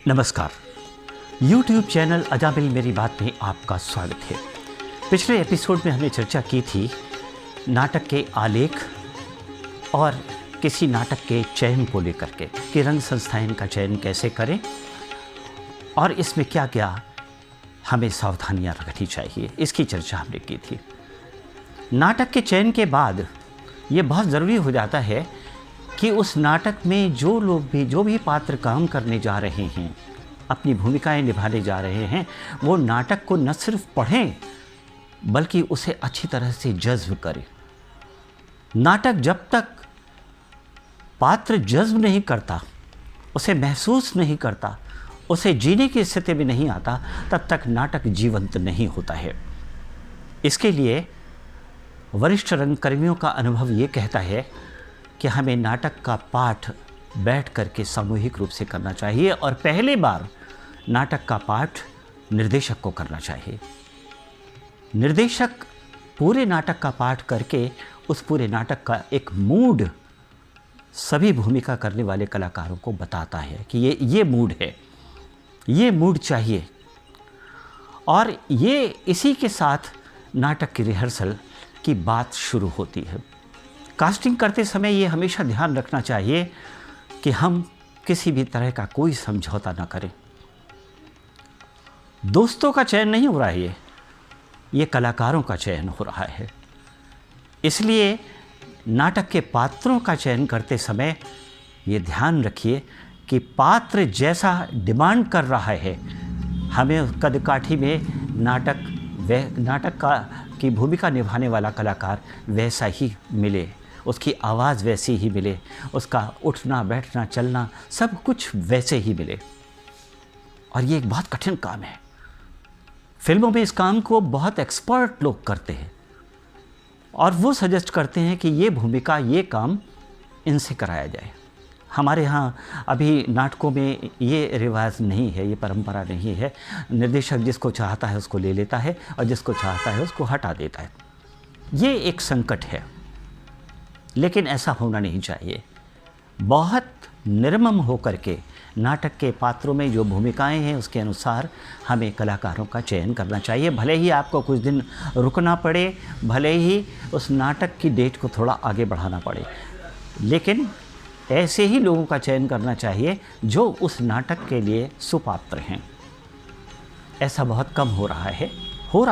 नमस्कार। YouTube channel Ajamil मेरी बात में आपका स्वागत है। पिछले एपिसोड में हमने चर्चा की थी नाटक के आलेख और किसी नाटक के चयन को लेकर के कि रंग संस्थाएं का चयन कैसे करें और इसमें क्या क्या हमें सावधानियां रखनी चाहिए, इसकी चर्चा हमने की थी। नाटक के चयन के बाद ये बहुत ज़रूरी हो जाता है कि उस नाटक में जो भी पात्र काम करने जा रहे हैं, अपनी भूमिकाएं निभाने जा रहे हैं, वो नाटक को न सिर्फ पढ़ें बल्कि उसे अच्छी तरह से जज्ब करें। नाटक जब तक पात्र जज्ब नहीं करता, उसे महसूस नहीं करता, उसे जीने की स्थिति में नहीं आता, तब तक नाटक जीवंत नहीं होता है। इसके लिए वरिष्ठ रंगकर्मियों का अनुभव ये कहता है कि हमें नाटक का पाठ बैठ करके सामूहिक रूप से करना चाहिए और पहले बार नाटक का पाठ निर्देशक को करना चाहिए। निर्देशक पूरे नाटक का पाठ करके उस पूरे नाटक का एक मूड सभी भूमिका करने वाले कलाकारों को बताता है कि ये मूड है, ये मूड चाहिए। और ये इसी के साथ नाटक की रिहर्सल की बात शुरू होती है। कास्टिंग करते समय ये हमेशा ध्यान रखना चाहिए कि हम किसी भी तरह का कोई समझौता ना करें। दोस्तों का चयन नहीं हो रहा है, ये कलाकारों का चयन हो रहा है। इसलिए नाटक के पात्रों का चयन करते समय ये ध्यान रखिए कि पात्र जैसा डिमांड कर रहा है, हमें कदकाठी में नाटक की भूमिका निभाने वाला कलाकार वैसा ही मिले, उसकी आवाज़ वैसी ही मिले, उसका उठना बैठना चलना सब कुछ वैसे ही मिले। और ये एक बहुत कठिन काम है। फिल्मों में इस काम को बहुत एक्सपर्ट लोग करते हैं और वो सजेस्ट करते हैं कि ये भूमिका, ये काम इनसे कराया जाए। हमारे यहाँ अभी नाटकों में ये रिवाज नहीं है, ये परंपरा नहीं है। निर्देशक जिसको चाहता है उसको ले लेता है और जिसको चाहता है उसको हटा देता है। ये एक संकट है, लेकिन ऐसा होना नहीं चाहिए। बहुत निर्मम होकर के नाटक के पात्रों में जो भूमिकाएं हैं उसके अनुसार हमें कलाकारों का चयन करना चाहिए। भले ही आपको कुछ दिन रुकना पड़े, भले ही उस नाटक की डेट को थोड़ा आगे बढ़ाना पड़े, लेकिन ऐसे ही लोगों का चयन करना चाहिए जो उस नाटक के लिए सुपात्र हैं। ऐसा बहुत कम हो रहा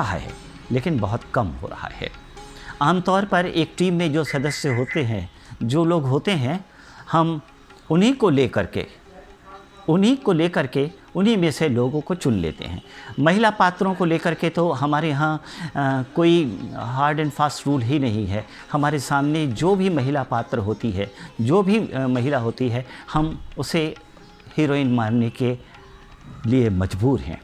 है, लेकिन बहुत कम हो रहा है। आमतौर पर एक टीम में जो सदस्य होते हैं, जो लोग होते हैं, हम उन्हीं को लेकर के उन्हीं में से लोगों को चुन लेते हैं। महिला पात्रों को लेकर के तो हमारे यहाँ कोई हार्ड एंड फास्ट रूल ही नहीं है। हमारे सामने जो भी महिला पात्र होती है, जो भी महिला होती है, हम उसे हीरोइन मानने के लिए मजबूर हैं,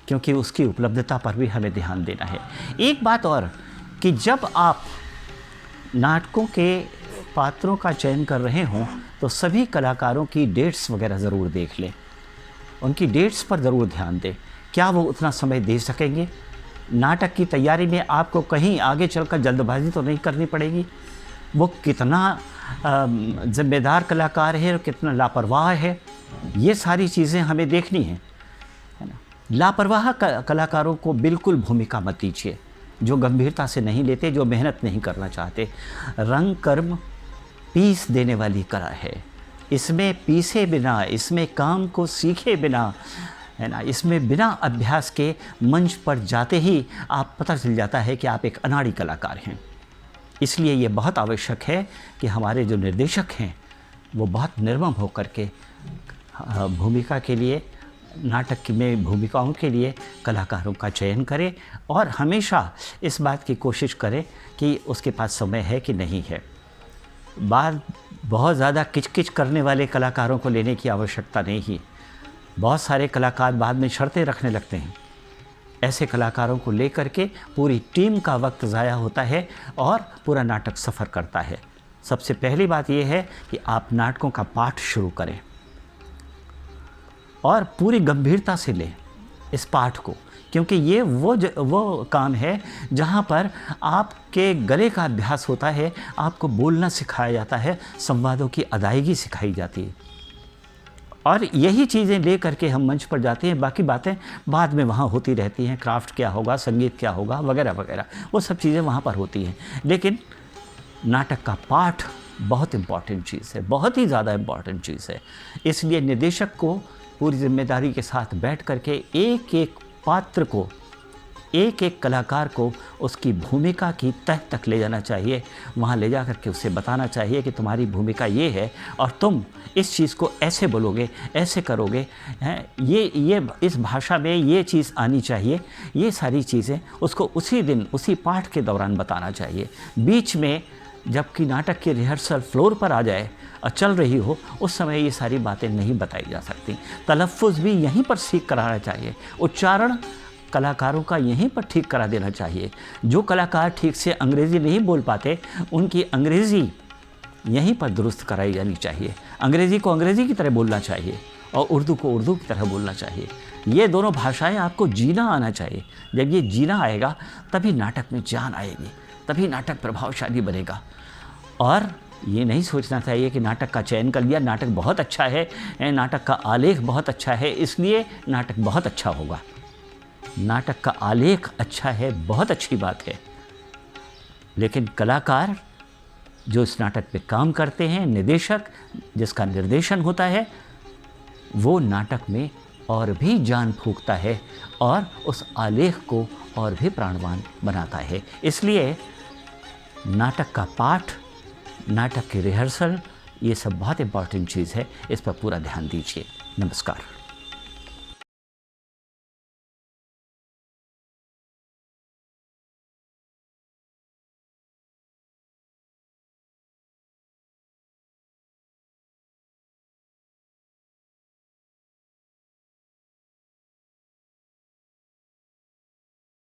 क्योंकि उसकी उपलब्धता पर भी हमें ध्यान देना है। एक बात और कि जब आप नाटकों के पात्रों का चयन कर रहे हों तो सभी कलाकारों की डेट्स वगैरह ज़रूर देख लें, उनकी डेट्स पर ज़रूर ध्यान दें। क्या वो उतना समय दे सकेंगे? नाटक की तैयारी में आपको कहीं आगे चलकर जल्दबाजी तो नहीं करनी पड़ेगी। वो कितना ज़िम्मेदार कलाकार है और कितना लापरवाह है, ये सारी चीज़ें हमें देखनी है ना। लापरवाह कलाकारों को बिल्कुल भूमिका मत दीजिए, जो गंभीरता से नहीं लेते, जो मेहनत नहीं करना चाहते। रंग कर्म पीस देने वाली कला है। इसमें पीसे बिना, इसमें काम को सीखे बिना, है ना, इसमें बिना अभ्यास के मंच पर जाते ही आप पता चल जाता है कि आप एक अनाड़ी कलाकार हैं। इसलिए ये बहुत आवश्यक है कि हमारे जो निर्देशक हैं वो बहुत निर्मम होकर के भूमिका के लिए, नाटक में भूमिकाओं के लिए कलाकारों का चयन करें और हमेशा इस बात की कोशिश करें कि उसके पास समय है कि नहीं है। बहुत ज़्यादा किचकिच करने वाले कलाकारों को लेने की आवश्यकता नहीं है। बहुत सारे कलाकार बाद में शर्तें रखने लगते हैं। ऐसे कलाकारों को लेकर के पूरी टीम का वक्त ज़ाया होता है और पूरा नाटक सफ़र करता है। सबसे पहली बात यह है कि आप नाटकों का पाठ शुरू करें और पूरी गंभीरता से लें इस पाठ को, क्योंकि ये वो काम है जहाँ पर आपके गले का अभ्यास होता है, आपको बोलना सिखाया जाता है, संवादों की अदायगी सिखाई जाती है। और यही चीज़ें ले करके हम मंच पर जाते हैं, बाकी बातें बाद में वहाँ होती रहती हैं, क्राफ्ट क्या होगा, संगीत क्या होगा, वगैरह वगैरह, वो सब चीज़ें वहाँ पर होती हैं। लेकिन नाटक का पाठ बहुत इम्पॉर्टेंट चीज़ है, बहुत ही ज़्यादा इम्पॉर्टेंट चीज़ है। इसलिए निर्देशक को पूरी जिम्मेदारी के साथ बैठ करके एक एक पात्र को, एक एक कलाकार को उसकी भूमिका की तह तक ले जाना चाहिए। वहाँ ले जा करके उसे बताना चाहिए कि तुम्हारी भूमिका ये है और तुम इस चीज़ को ऐसे बोलोगे, ऐसे करोगे, हैं, ये इस भाषा में ये चीज़ आनी चाहिए। ये सारी चीज़ें उसको उसी दिन, उसी पाठ के दौरान बताना चाहिए। बीच में जबकि नाटक की रिहर्सल फ्लोर पर आ जाए और चल रही हो, उस समय ये सारी बातें नहीं बताई जा सकती। तलफ़्फ़ुज़ भी यहीं पर सीख कराना चाहिए, उच्चारण कलाकारों का यहीं पर ठीक करा देना चाहिए। जो कलाकार ठीक से अंग्रेज़ी नहीं बोल पाते, उनकी अंग्रेज़ी यहीं पर दुरुस्त कराई जानी चाहिए। अंग्रेज़ी को अंग्रेज़ी की तरह बोलना चाहिए और उर्दू को उर्दू की तरह बोलना चाहिए। ये दोनों भाषाएं आपको जीना आना चाहिए। जब ये जीना आएगा तभी नाटक में जान आएगी, तभी नाटक प्रभावशाली बनेगा। और ये नहीं सोचना चाहिए कि नाटक का चयन कर लिया, नाटक बहुत अच्छा है, नाटक का आलेख बहुत अच्छा है, इसलिए नाटक बहुत अच्छा होगा। नाटक का आलेख अच्छा है, बहुत अच्छी बात है, लेकिन कलाकार जो इस नाटक पे काम करते हैं, निर्देशक जिसका निर्देशन होता है, वो नाटक में और भी जान फूंकता है और उस आलेख को और भी प्राणवान बनाता है। इसलिए नाटक का पाठ, नाटक की रिहर्सल, ये सब बहुत इम्पॉर्टेंट चीज़ है। इस पर पूरा ध्यान दीजिए। नमस्कार।